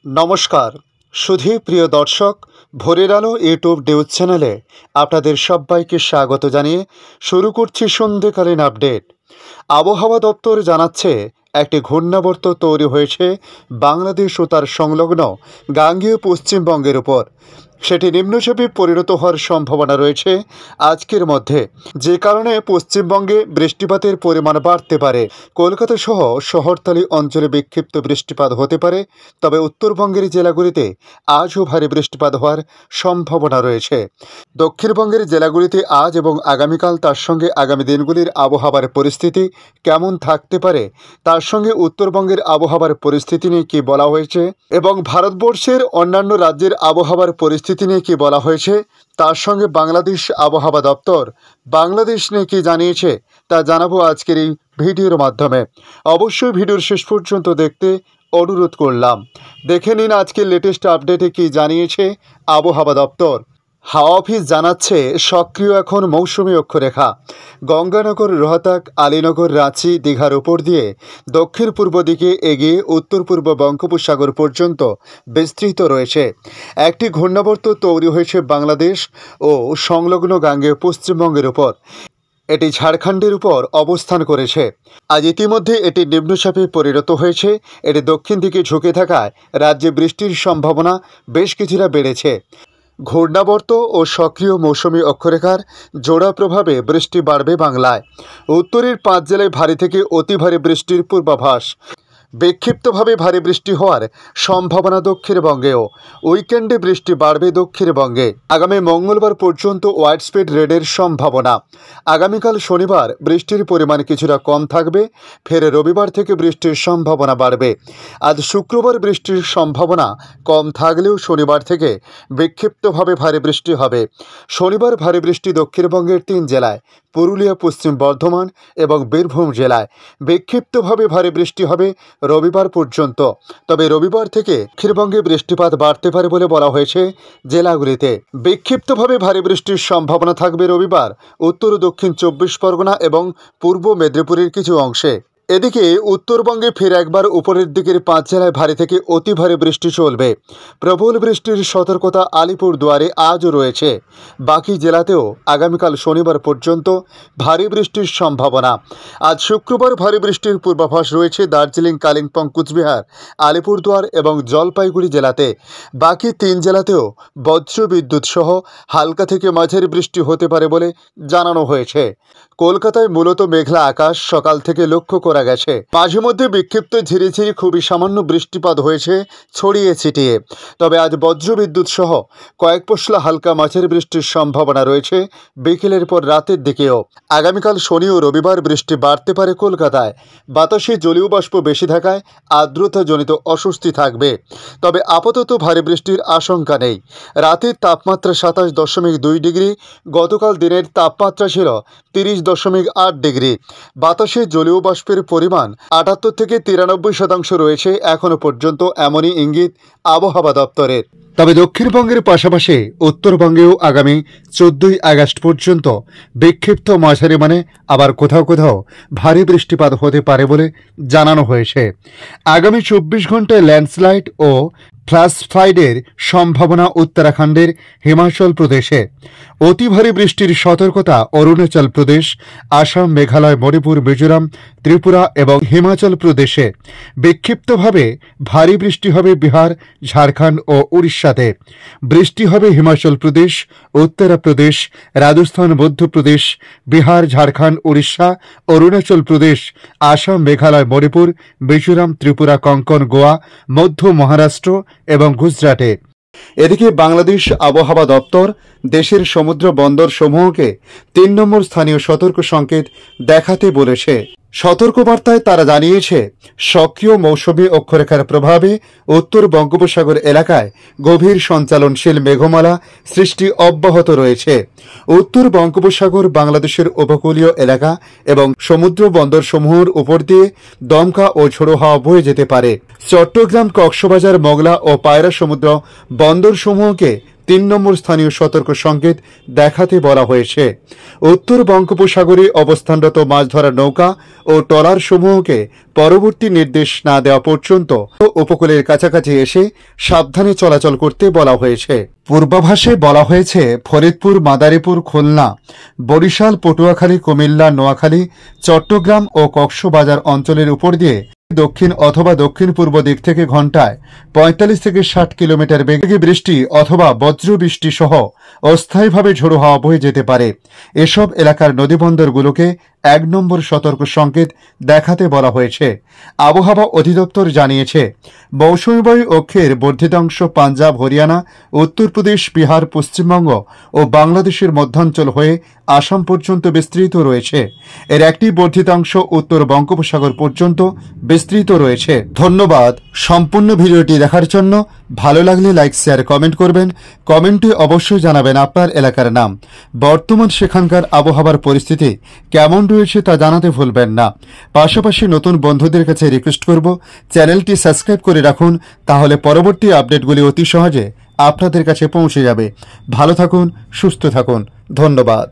নমস্কার সুধী প্রিয় দর্শক, ভোরের আলো ইউটিউব নিউজ চ্যানেলে আপনাদের সবাইকে স্বাগত জানিয়ে শুরু করছি সন্ধ্যেকালীন আপডেট। আবহাওয়া দপ্তর জানাচ্ছে একটি ঘূর্ণাবর্ত তৈরি হয়েছে বাংলাদেশ ও তার সংলগ্ন গাঙ্গেয় পশ্চিমবঙ্গের উপর। সেটি নিম্নচাপে পরিণত হওয়ার সম্ভাবনা রয়েছে আজকের মধ্যে, যে কারণে পশ্চিমবঙ্গে বৃষ্টিপাতের পরিমাণ বাড়তে পারে। কলকাতা সহ শহরতলি অঞ্চলে বিক্ষিপ্ত বৃষ্টিপাত হতে পারে, তবে উত্তরবঙ্গের জেলাগুলিতে আজও ভারী বৃষ্টিপাত হওয়ার সম্ভাবনা রয়েছে। দক্ষিণবঙ্গের জেলাগুলিতে আজ এবং আগামীকাল, তার সঙ্গে আগামী দিনগুলির আবহাওয়ার পরিস্থিতি কেমন থাকতে পারে, তার সঙ্গে উত্তরবঙ্গের আবহাওয়ার পরিস্থিতি নিয়ে কী বলা হয়েছে এবং ভারতবর্ষের অন্যান্য রাজ্যের আবহাওয়ার পরিস্থিতি নিয়ে কী বলা হয়েছে, তার সঙ্গে বাংলাদেশ আবহাওয়া দপ্তর বাংলাদেশ নিয়ে কী জানিয়েছে, তা জানাবো আজকের এই ভিডিওর মাধ্যমে। অবশ্যই ভিডিওর শেষ পর্যন্ত দেখতে অনুরোধ করলাম। দেখে নিন আজকের লেটেস্ট আপডেটে কী জানিয়েছে আবহাওয়া দপ্তর। হাওয়া অফিস জানাচ্ছে সক্রিয় এখন মৌসুমী অক্ষরেখা গঙ্গানগর, রোহতাক, আলীনগর, রাঁচি, দীঘার উপর দিয়ে দক্ষিণ পূর্ব দিকে এগিয়ে উত্তর পূর্ব বঙ্গোপসাগর পর্যন্ত বিস্তৃত রয়েছে। একটি ঘূর্ণাবর্ত তৈরি হয়েছে বাংলাদেশ ও সংলগ্ন গাঙ্গেয় পশ্চিমবঙ্গের উপর। এটি ঝাড়খণ্ডের উপর অবস্থান করেছে। আজ ইতিমধ্যে এটি নিম্নচাপে পরিণত হয়েছে। এটি দক্ষিণ দিকে ঝুঁকে থাকায় রাজ্যে বৃষ্টির সম্ভাবনা বেশ কিছুটা বেড়েছে। ঘূর্ণাবর্ত ও সক্রিয় মৌসুমী অক্ষরেখার জোড়া প্রভাবে বৃষ্টি বাড়বে বাংলায়। উত্তরের 5 জেলায় ভারী থেকে অতি ভারী বৃষ্টির পূর্বাভাস। বিক্ষিপ্তভাবে ভারী বৃষ্টি হওয়ার সম্ভাবনা দক্ষিণবঙ্গেও। উইকেন্ডে বৃষ্টি বাড়বে দক্ষিণবঙ্গে। আগামী মঙ্গলবার পর্যন্ত ওয়াইড স্প্রেড রেডের সম্ভাবনা। আগামীকাল শনিবার বৃষ্টির পরিমাণ কিছুটা কম থাকবে, ফের রবিবার থেকে বৃষ্টির সম্ভাবনা বাড়বে। আজ শুক্রবার বৃষ্টির সম্ভাবনা কম থাকলেও শনিবার থেকে বিক্ষিপ্তভাবে ভারী বৃষ্টি হবে। শনিবার ভারী বৃষ্টি দক্ষিণবঙ্গের 3 জেলায়, পুরুলিয়া, পশ্চিম বর্ধমান এবং বীরভূম জেলায়। বিক্ষিপ্তভাবে ভারী বৃষ্টি হবে রবিবার পর্যন্ত, তবে রবিবার থেকে দক্ষিণবঙ্গে বৃষ্টিপাত বাড়তে পারে বলে বলা হয়েছে জেলাগুলিতে। বিক্ষিপ্তভাবে ভারী বৃষ্টির সম্ভাবনা থাকবে রবিবার উত্তর ও দক্ষিণ 24 পরগনা এবং পূর্ব মেদিনীপুরের কিছু অংশে। এদিকে উত্তরবঙ্গে ফের একবার উপরের দিকের 5 জেলায় ভারী থেকে অতি ভারী বৃষ্টি চলবে। প্রবল বৃষ্টির সতর্কতা আলিপুরদুয়ারে আজও রয়েছে। বাকি জেলাতেও আগামীকাল শনিবার পর্যন্ত ভারী বৃষ্টির সম্ভাবনা। আজ শুক্রবার ভারী বৃষ্টির পূর্বাভাস রয়েছে দার্জিলিং, কালিম্পং, কুচবিহার, আলিপুরদুয়ার এবং জলপাইগুড়ি জেলাতে। বাকি 3 জেলাতেও বজ্রবিদ্যুৎ সহ হালকা থেকে মাঝারি বৃষ্টি হতে পারে বলে জানানো হয়েছে। কলকাতায় মূলত মেঘলা আকাশ সকাল থেকে লক্ষ্য করা গেছে। মাঝে মধ্যে বিক্ষিপ্ত ঝিরিঝিরি খুবই সামান্য বৃষ্টিপাত হয়েছে ছড়িয়ে ছিটিয়ে। তবে আজ বজ্রবিদ্যুৎ সহ কয়েক পশলা হালকা মাঝারি বৃষ্টির সম্ভাবনা রয়েছে বিকেলের পর রাতের দিকেও। আগামীকাল শনি ও রবিবার বৃষ্টি বাড়তে পারে কলকাতায়। বাতাসে জলীয় বাষ্প বেশি থাকায় আর্দ্রতাজনিত অস্বস্তি থাকবে, তবে আপাতত ভারী বৃষ্টির আশঙ্কা নেই। রাতের তাপমাত্রা 27.2 ডিগ্রি। গতকাল দিনের তাপমাত্রা ছিল 30.8 ডিগ্রি। বাতাসে জলীয় বাষ্পের পরিমাণ 78 থেকে 93% রয়েছে এখনও পর্যন্ত, এমনই ইঙ্গিত আবহাওয়া দপ্তরের। তবে দক্ষিণবঙ্গের পাশাপাশি উত্তরবঙ্গেও আগামী 14 আগস্ট পর্যন্ত বিক্ষিপ্ত মাঝারি মানে আবার কোথাও কোথাও ভারী বৃষ্টিপাত হতে পারে বলে জানানো হয়েছে। আগামী 24 ঘন্টায় ল্যান্ডস্লাইড ও ফ্ল্যাশ ফ্লাডের সম্ভাবনা উত্তরাখণ্ডের হিমাচল প্রদেশে। অতি ভারী বৃষ্টির সতর্কতা অরুণাচল প্রদেশ, আসাম, মেঘালয়, মণিপুর, মিজোরাম, ত্রিপুরা এবং হিমাচল প্রদেশে। বিক্ষিপ্তভাবে ভারী বৃষ্টি হবে বিহার, ঝাড়খণ্ড ও উড়িষ্যাতে। বৃষ্টি হবে হিমাচল প্রদেশ, উত্তরপ্রদেশ, রাজস্থান, মধ্যপ্রদেশ, বিহার, ঝাড়খণ্ড, উড়িষ্যা, অরুণাচল প্রদেশ, আসাম, মেঘালয়, মণিপুর, মিজোরাম, ত্রিপুরা, কঙ্কন, গোয়া, মধ্য মহারাষ্ট্র এবং গুজরাটে। এদিকে বাংলাদেশ আবহাওয়া দপ্তর দেশের সমুদ্র বন্দর সমূহকে 3 নম্বর স্থানীয় সতর্ক সংকেত দেখাতে বলেছে। সতর্কবার্তায় তারা জানিয়েছে সক্রিয় মৌসুমী অক্ষরেখার প্রভাবে উত্তর বঙ্গোপসাগর এলাকায় গভীর সঞ্চালনশীল মেঘমালা সৃষ্টি অব্যাহত রয়েছে। উত্তর বঙ্গোপসাগর, বাংলাদেশের উপকূলীয় এলাকা এবং সমুদ্র বন্দর সমূহের উপর দিয়ে দমকা ও ঝোড়ো হাওয়া বয়ে যেতে পারে। চট্টগ্রাম, কক্সবাজার, মংলা ও পায়রা সমুদ্র বন্দরসমূহকে ৩ নম্বর স্থানীয় সতর্ক সংকেত দেখাতে বলা হয়েছে। উত্তর বঙ্গোপসাগরে অবস্থানরত মাছ ধরার নৌকা ও ট্রলার সমূহকে পরবর্তী নির্দেশ না দেওয়া পর্যন্ত উপকূলের কাছাকাছি এসে সাবধানে চলাচল করতে বলা হয়েছে। পূর্বাভাসে বলা হয়েছে ফরিদপুর, মাদারীপুর, খুলনা, বরিশাল, পটুয়াখালী, কুমিল্লা, নোয়াখালী, চট্টগ্রাম ও কক্সবাজার অঞ্চলের উপর দিয়ে দক্ষিণ অথবা দক্ষিণ পূর্ব দিক থেকে ঘন্টায় ৪৫ থেকে ৬০ কিলোমিটার বেগে বৃষ্টি অথবা বজ্রবৃষ্টি সহ অস্থায়ীভাবে ঝোড়ো হাওয়া বয়ে যেতে পারে। এসব এলাকার নদীবন্দরগুলোকে ১ নম্বর সতর্ক সংকেত দেখাতে বলা হয়েছে। আবহাওয়া অধিদপ্তর জানিয়েছে, মৌসুমী বায়ু অক্ষের বর্ধিতাংশ পাঞ্জাব, হরিয়ানা, উত্তরপ্রদেশ, বিহার, পশ্চিমবঙ্গ ও বাংলাদেশের মধ্যাঞ্চল হয়ে আসাম পর্যন্ত বিস্তৃত রয়েছে। এর একটি বর্ধিতাংশ উত্তর বঙ্গোপসাগর পর্যন্ত বিস্তৃত রয়েছে। ধন্যবাদ সম্পূর্ণ ভিডিওটি দেখার জন্য। ভালো লাগলে লাইক, শেয়ার, কমেন্ট করবেন। কমেন্টে অবশ্যই জানাবেন আপনার এলাকার নাম। বর্তমান সেখানকার আবহাওয়ার পরিস্থিতি কেমন রয়েছে তা জানাতে ভুলবেন না। পাশাপাশি নতুন বন্ধুদের কাছে রিকোয়েস্ট করব, চ্যানেলটি সাবস্ক্রাইব করে রাখুন, তাহলে পরবর্তী আপডেটগুলি অতি সহজে আপনাদের কাছে পৌঁছে যাবে। ভালো থাকুন, সুস্থ থাকুন। ধন্যবাদ।